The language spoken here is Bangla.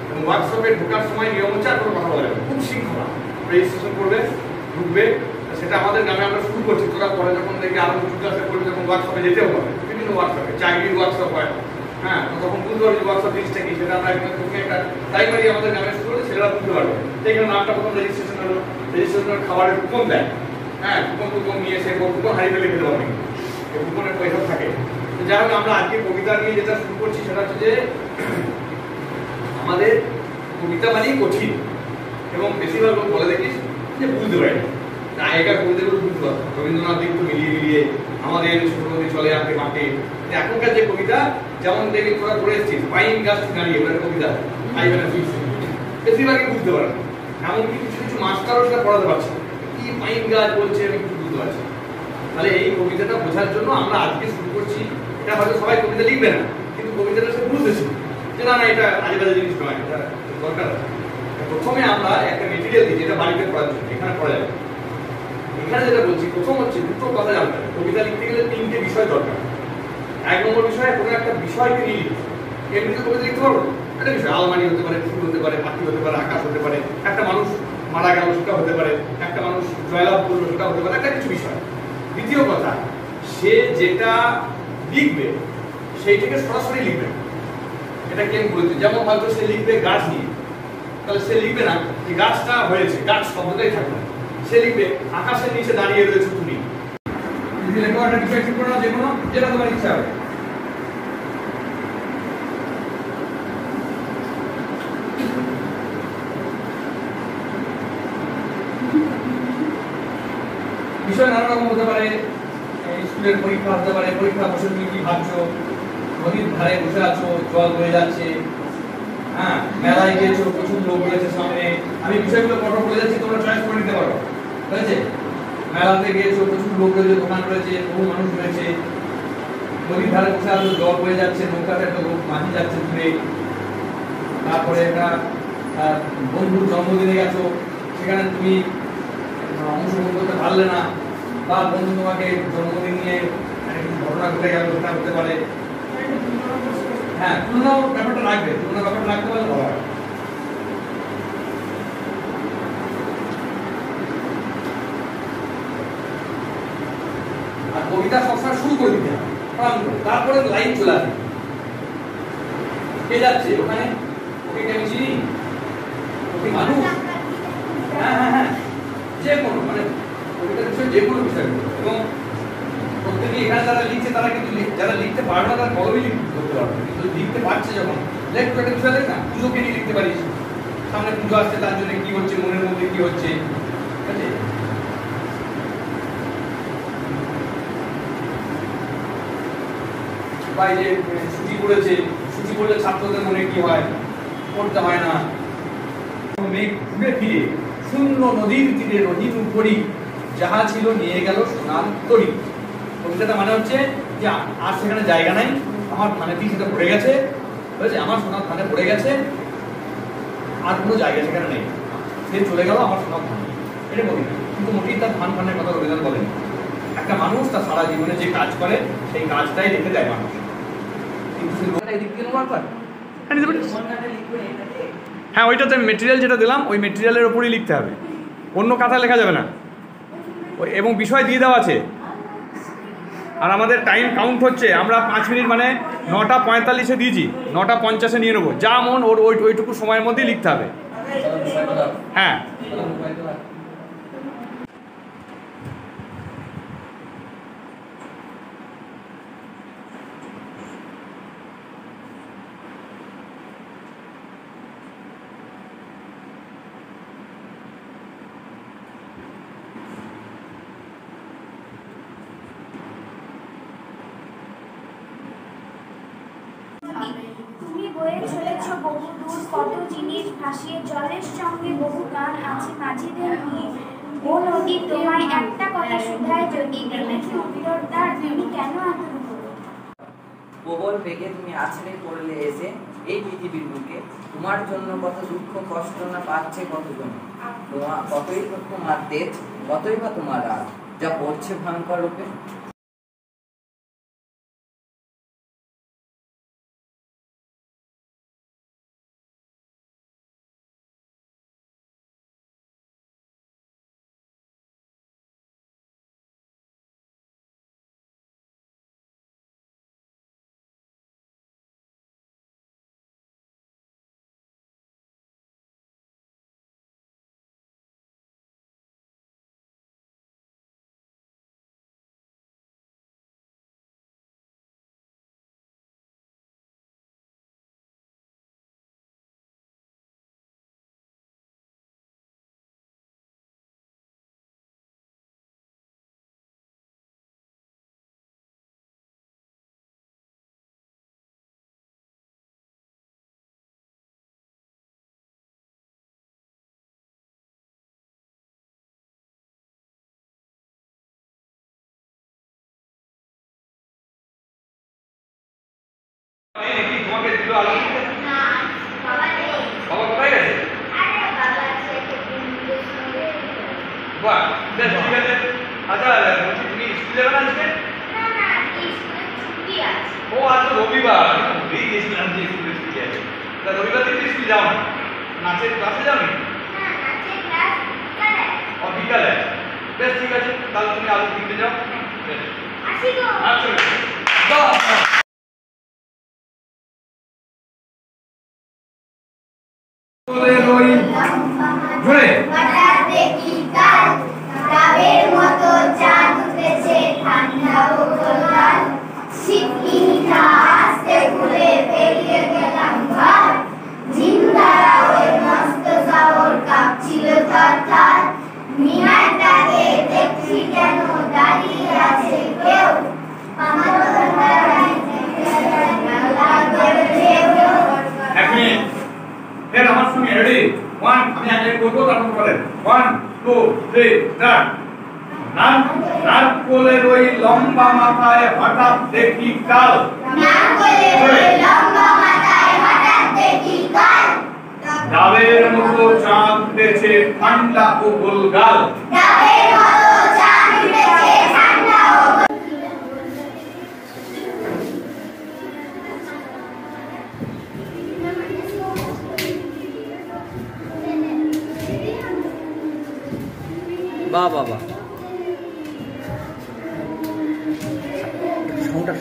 এবং ওয়ার্কশপে ঢোকার সময় নিয়ম হচ্ছে আর কোনো কথা বলে খুব শৃঙ্খলা, রেজিস্ট্রেশন করবে, ঢুকবে। সেটা আমাদের গ্রামে আমরা শুরু করছি। তোরা পরে যখন দেখি আরো উঁচু ক্লাসে করবে, যখন ওয়ার্কশপে যেতেও হবে, বিভিন্ন ওয়ার্কশপে চাকরির ওয়ার্কশপ হয়, হ্যাঁ, তখন বুঝতে পারবে ওয়ার্কশপ জিনিসটা কি। সেটা আমরা এখানে তুমি একটা প্রাইমারি আমাদের গ্রামে শুরু করলে ছেলেরা বুঝতে পারবে। এখানে নামটা প্রথম রেজিস্ট্রেশন হলো, রেজিস্ট্রেশনের খাবারের কুপন দেয়, হ্যাঁ, কুপন নিয়ে এসে কুপন হারিয়ে ফেলে খেতে পারবে, কুপনের পয়সা থাকে। যাই হোক, আমরা আজকে কবিতা নিয়ে যেটা শুরু করছি সেটা হচ্ছে যে আমাদের কবিতা মানেই কঠিন, এবং বেশিরভাগ লোক বলে দেখিস যে বুঝতে পারে না। আগেকার কবিতাগুলো বুঝতে পারতো, রবীন্দ্রনাথ একটু মিলিয়ে মিলিয়ে আমাদের ছোটবেলা চলে আসতে মাঠে। এখনকার যে কবিতা, যেমন দেখি তোরা পড়ে এসেছিস পাইন গাছ দাঁড়িয়ে, ওটা কবিতা বেশিরভাগই বুঝতে পারে না। এমনকি কিছু কিছু মাস্টারও সেটা পড়াতে পারছে কি পাইন গাছ বলছে, আমি কিছু বুঝতে পারছি। তাহলে এই কবিতাটা বোঝার জন্য আমরা আজকে শুরু করছি। এটা হয়তো সবাই কবিতা লিখবে না, কিন্তু কবিতাটা সে বুঝতেছি যে না না এটা আজেবাজে জিনিস নয়, এটা দরকার আছে। প্রথমে আমরা একটা মেটেরিয়াল দিই যেটা বাড়িতে পড়ার জন্য, এখানে পড়া যাবে। এখানে যেটা বলছি, প্রথম হচ্ছে দুটো কথা জানতে হবে। কবিতা লিখতে গেলে তিনটে বিষয় দরকার। এক নম্বর বিষয়, কোনো একটা বিষয়কে নিয়ে লিখতে। এমনিতে কবিতা লিখতে পারবো একটা বিষয়, আলমারি হতে পারে, ফুল হতে পারে, পাখি হতে পারে, আকাশ হতে পারে, একটা মানুষ মারা গেল সেটা হতে পারে, একটা মানুষ জয়লাভ করলো সেটা হতে পারে, একটা কিছু বিষয়। দ্বিতীয় কথা, সে যেটা লিখবে সেইটাকে সরাসরি লিখবে। এটা কেন বলছে, যেমন হয়তো সে লিখবে গাছ নিয়ে, তাহলে সে লিখবে না যে গাছটা হয়েছে, গাছ শব্দটাই থাকবে না। সে লিখবে আকাশের নিচে দাঁড়িয়ে রয়েছে তুমি। যদি লেখো একটা বিষয় ঠিক করে না, যে কোনো যেটা তোমার ইচ্ছা হবে। বিষয় নানা রকম হতে পারে, স্কুলের পরীক্ষা হতে পারে, পরীক্ষা বসে তুমি কি ভাবছো, নদীর ধারে বসে আছো, জল বয়ে যাচ্ছে, হ্যাঁ, মেলায় গিয়েছো, প্রচুর লোক রয়েছে সামনে। আমি বিষয়গুলো ফটো বলে যাচ্ছি, তোমরা চয়েস করে নিতে পারো, ঠিক আছে? মেলাতে গিয়েছো, প্রচুর লোক রয়েছে, দোকান রয়েছে, বহু মানুষ রয়েছে, নদীর ধারে বসে আছো, জল বয়ে যাচ্ছে, নৌকাতে একটা লোক মাঝি যাচ্ছে দূরে। তারপরে একটা বন্ধুর জন্মদিনে গেছো, সেখানে তুমি অংশগ্রহণ করতে পারলে না, বা বন্ধু তোমাকে জন্মদিন নিয়ে ঘটনা ঘটে গেল, সেটা হতে পারে। হ্যাঁ, তুলনা ব্যাপারটা রাখবে, তুলনা ব্যাপারটা রাখতে পারলে ভালো হয়। আর কবিতা সবসময় শুরু করে দিতে হবে, তারপরে লাইন চলে আসবে। কে যাচ্ছে ওখানে, ওকে কে আমি চিনি, ওকে মানুষ, হ্যাঁ হ্যাঁ হ্যাঁ, যে কোনো মানে কবিতার বিষয় যে কোনো বিষয়। এবং প্রত্যেকে এখানে যারা লিখছে তারা কিন্তু যারা লিখতে পারবে না তারা কলমে করতে পারবে, কিন্তু লিখতে পারছে যখন লেখ একটা বিষয় দেখ না, পুজোকে নিয়ে লিখতে পারিস, সামনে পুজো আসছে তার জন্য কি হচ্ছে, মনের মধ্যে কি হচ্ছে, ঠিক আছে? বা এই যে ছুটি পড়েছে, ছুটি পড়লে ছাত্রদের মনে কি হয়, পড়তে হয় না। মেঘ ঘুরে ফিরে শূন্য নদীর তীরে রহিম করি, যাহা ছিল নিয়ে গেল সোনার তরি। কবিতাটা মানে হচ্ছে যে আর সেখানে জায়গা নাই, আমার থানেতেই সেটা পড়ে গেছে, বুঝেছে? আমার সোনার থানে পড়ে গেছে, আর কোনো জায়গা সেখানে নেই, সে চলে গেল আমার সোনার থানে। এটা কবিতা, কিন্তু মোটেই তার থান ফানের কথা রবীন্দ্রনাথ বলেন। একটা মানুষ তার সারা জীবনে যে কাজ করে সেই কাজটাই রেখে দেয় মানুষ, কিন্তু সে লোকটা এদিক থেকে ব্যবহার করে। হ্যাঁ, ওইটাতে মেটেরিয়াল যেটা দিলাম ওই মেটেরিয়ালের ওপরই লিখতে হবে, অন্য কথা লেখা যাবে না। এবং বিষয় দিয়ে দেওয়া আছে, আর আমাদের টাইম কাউন্ট হচ্ছে, আমরা 5 মিনিট মানে 9:45 দিয়েছি, 9:50 নিয়ে নেবো। যা মন ওর ওইটুকু সময়ের মধ্যেই লিখতে হবে। হ্যাঁ, তুমি বয়ে চলেছ বহু দূর, কত জিনিস ভাসিয়ে, জলের সঙ্গে বহু গান আছে মাঝিদের নিয়ে। ও নদী, তোমায় একটা কথা শুধায় যদি, দিলে কি উত্তর তার, তুমি কেন এত প্রবল বেগে তুমি আছড়ে পড়লে এসে এই পৃথিবীর বুকে, তোমার জন্য কত দুঃখ কষ্ট না পাচ্ছে কতজন, কতই বা তোমার তেজ, কতই বা তোমার রাগ, যা পড়ছে ভয়ঙ্কর রূপে। তোমাকে দিল আলো দিতে? বাবা কোথায় গেছে? বাহ, বেশ ঠিক আছে। আচ্ছা বলছি তুমি স্কুল যাবে না আজকে? ও আজ তো রবিবার, আমি তো ভুলেই গেছিলাম যে স্কুলে ছুটি আছে। তা রবিবার দিন স্কুল যাও না? নাচের ক্লাসে যাও নি? ও বিকালে? বেশ ঠিক আছে, তাহলে তুমি আলু কিনতে যাও। আচ্ছা বাহ। জোরে আমার সঙ্গে রেডি 1 আমি আগে করব তারপর বলেন 1 2 3 স্টার্ট। নাক নাক কোলের ওই লম্বা মাথায় হঠাৎ দেখি কাল। ডাবের মতো চাঁদ উঠেছে ঠান্ডা ও গোলগাল। বাহ বাহ বাহ, সাউন্ডটা